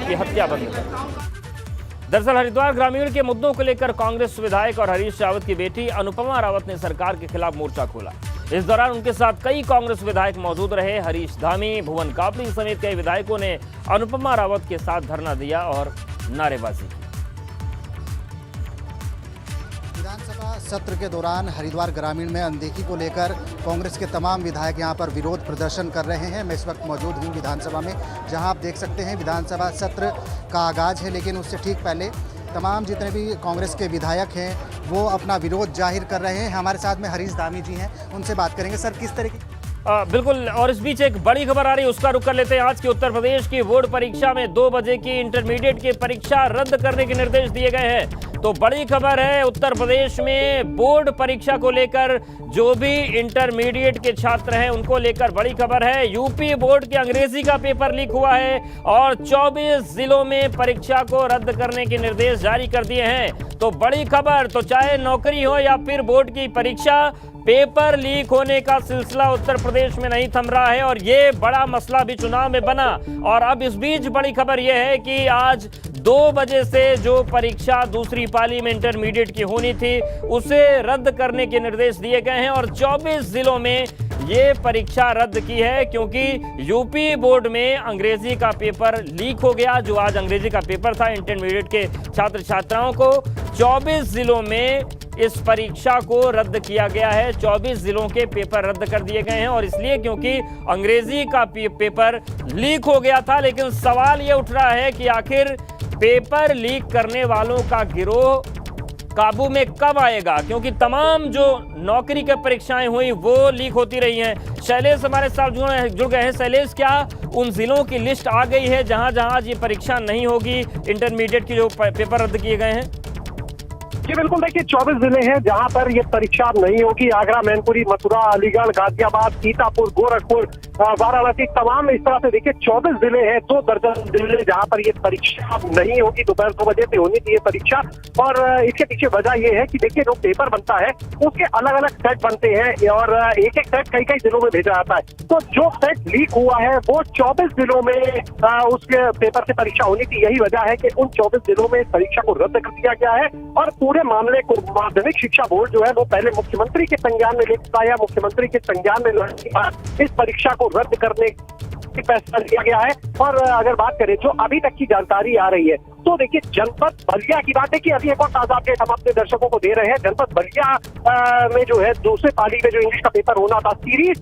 की हत्याबंद कर। दरअसल हरिद्वार ग्रामीण के मुद्दों को लेकर कांग्रेस विधायक और हरीश रावत की बेटी अनुपमा रावत ने सरकार के खिलाफ मोर्चा खोला। इस दौरान उनके साथ कई कांग्रेस विधायक मौजूद रहे। हरीश धामी, भुवन कापड़ी समेत कई विधायकों ने अनुपमा रावत के साथ धरना दिया और नारेबाजी की। विधानसभा सत्र के दौरान हरिद्वार ग्रामीण में अनदेखी को लेकर कांग्रेस के तमाम विधायक यहां पर विरोध प्रदर्शन कर रहे हैं। मैं इस वक्त मौजूद हूं विधानसभा में, जहां आप देख सकते हैं विधानसभा सत्र का आगाज है, लेकिन उससे ठीक पहले तमाम जितने भी कांग्रेस के विधायक हैं वो अपना विरोध जाहिर कर रहे हैं। हमारे साथ में हरीश धामी जी हैं, उनसे बात करेंगे। सर, किस तरह की बिल्कुल, और इस बीच एक बड़ी खबर आ रही है, उसका रुख कर लेते हैं। आज की उत्तर प्रदेश की बोर्ड परीक्षा में 2 बजे की इंटरमीडिएट की परीक्षा रद्द करने के निर्देश दिए गए हैं। तो बड़ी खबर है, उत्तर प्रदेश में बोर्ड परीक्षा को लेकर जो भी इंटरमीडिएट के छात्र हैं उनको लेकर बड़ी खबर है। यूपी बोर्ड के अंग्रेजी का पेपर लीक हुआ है और 24 जिलों में परीक्षा को रद्द करने के निर्देश जारी कर दिए हैं। तो बड़ी खबर, तो चाहे नौकरी हो या फिर बोर्ड की परीक्षा, पेपर लीक होने का सिलसिला उत्तर प्रदेश में नहीं थम रहा है और ये बड़ा मसला भी चुनाव में बना। और अब इस बीच बड़ी खबर यह है कि आज 2 बजे से जो परीक्षा दूसरी पाली में इंटरमीडिएट की होनी थी उसे रद्द करने के निर्देश दिए गए हैं और 24 जिलों में ये परीक्षा रद्द की है, क्योंकि यूपी बोर्ड में अंग्रेजी का पेपर लीक हो गया। जो आज अंग्रेजी का पेपर था इंटरमीडिएट के छात्र छात्राओं को, 24 जिलों में इस परीक्षा को रद्द किया गया है। 24 जिलों के पेपर रद्द कर दिए गए हैं और इसलिए क्योंकि अंग्रेजी का पेपर लीक हो गया था। लेकिन सवाल ये उठ रहा है कि आखिर पेपर लीक करने वालों का गिरोह काबू में कब आएगा, क्योंकि तमाम जो नौकरी की परीक्षाएं हुई वो लीक होती रही हैं। शैलेश हमारे साथ जुड़ गए हैं। शैलेश, क्या उन जिलों की लिस्ट आ गई है जहां जहां आज ये परीक्षा नहीं होगी, इंटरमीडिएट की जो पेपर रद्द किए गए हैं? जी बिल्कुल, देखिए 24 जिले हैं जहां पर ये परीक्षा नहीं होगी। आगरा, मैनपुरी, मथुरा, अलीगढ़, गाजियाबाद, सीतापुर, गोरखपुर, वाराणसी, तमाम इस तरह से देखिए 24 जिले हैं, 2 दर्जन जिले जहां पर ये परीक्षा नहीं होगी। दोपहर 2 बजे से होनी थी ये परीक्षा और इसके पीछे वजह ये है कि देखिए जो पेपर बनता है उसके अलग अलग सेट बनते हैं और एक सेट कई जिलों में भेजा जाता है। तो जो सेट लीक हुआ है वो 24 जिलों में उसके पेपर से परीक्षा होनी थी। यही वजह है कि उन 24 जिलों में परीक्षा को रद्द कर दिया गया है और पूरे मामले को माध्यमिक शिक्षा बोर्ड जो है वो पहले मुख्यमंत्री के संज्ञान में लेकर आया। मुख्यमंत्री के संज्ञान में लाने के बाद इस परीक्षा को रद्द करने की फैसला लिया गया है। और अगर बात करें जो अभी तक की जानकारी आ रही है तो देखिए जनपद बलिया की बात है कि अभी एक और ताजा अपडेट हम अपने दर्शकों को दे रहे हैं। जनपद बलिया में जो है दूसरे पाली में जो इंग्लिश का पेपर होना था, सीरीज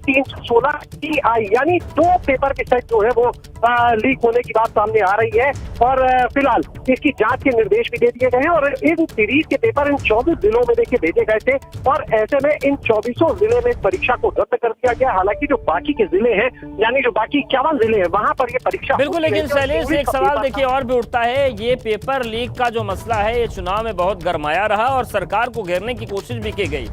316 EI यानी 2 पेपर के सेट जो है वो लीक होने की बात सामने आ रही है और फिलहाल इसकी जांच के निर्देश भी दे दिए गए हैं और इन सीरीज के पेपर इन 24 जिलों में देखिए भेजे गए थे और ऐसे में इन 24 जिले में परीक्षा को रद्द कर दिया गया। हालांकि जो बाकी के जिले हैं यानी जो बाकी 51 जिले हैं वहां पर ये परीक्षा बिल्कुल। लेकिन शैलेश, एक सवाल देखिए और भी उठता है, ये पेपर लीक का जो मसला है ये चुनाव में बहुत गरमाया रहा और सरकार को घेरने की कोशिश भी की गई।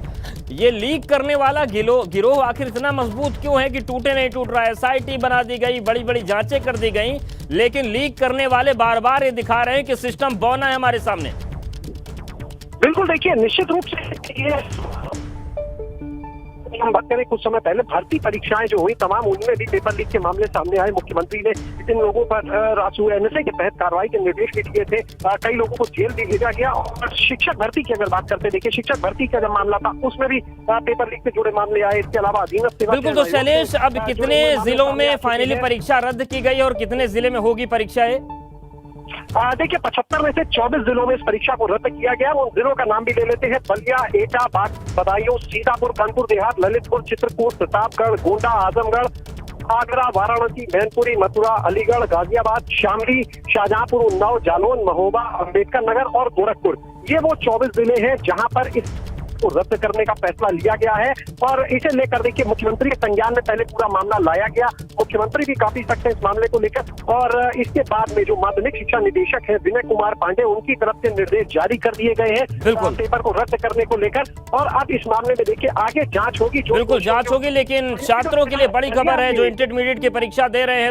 ये लीक करने वाला गिरोह आखिर इतना मजबूत क्यों है कि टूटे नहीं टूट रहा है? SIT बना दी गई, बड़ी बड़ी जांचें कर दी गई, लेकिन लीक करने वाले बार बार ये दिखा रहे हैं कि सिस्टम बौना है हमारे सामने। बिल्कुल, देखिए निश्चित रूप से ये हम बात करें कुछ समय पहले भर्ती परीक्षाएं जो हुई तमाम उनमें भी पेपर लीक के मामले सामने आए। मुख्यमंत्री ने इन लोगों पर रासू NSA के तहत कार्रवाई के निर्देश भी दिए थे। कई लोगों को जेल भी भेजा गया और शिक्षक भर्ती की अगर बात करते देखिए शिक्षक भर्ती का जब मामला था उसमें भी पेपर लीक से जुड़े मामले आए। इसके अलावा अधीनस्थ सेवा। बिल्कुल, तो शैलेश, अब कितने जिलों में फाइनली परीक्षा रद्द की गई और कितने जिले में होगी परीक्षाएं? देखिए 75 में से 24 जिलों में इस परीक्षा को रद्द किया गया। उन जिलों का नाम भी ले लेते हैं। बलिया, एटा, बदायूं, सीतापुर, कानपुर देहात, ललितपुर, चित्रकूट, प्रतापगढ़, गोंडा, आजमगढ़, आगरा, वाराणसी, मैनपुरी, मथुरा, अलीगढ़, गाजियाबाद, शामली, शाहजहांपुर, उन्नाव, जालौन, महोबा, अम्बेडकर नगर और गोरखपुर। ये वो 24 जिले हैं जहां पर इस को रद्द करने का फैसला लिया गया है और इसे लेकर देखिए मुख्यमंत्री के संज्ञान में पहले पूरा मामला लाया गया। मुख्यमंत्री भी काफी सख्त है इस मामले को लेकर और इसके बाद में जो माध्यमिक शिक्षा निदेशक है विनय कुमार पांडे, उनकी तरफ से निर्देश जारी कर दिए गए हैं पेपर को रद्द करने को लेकर। और अब इस मामले में देखिए आगे जांच होगी। बिल्कुल जांच होगी, लेकिन छात्रों के लिए बड़ी खबर है जो इंटरमीडिएट की परीक्षा दे रहे हैं।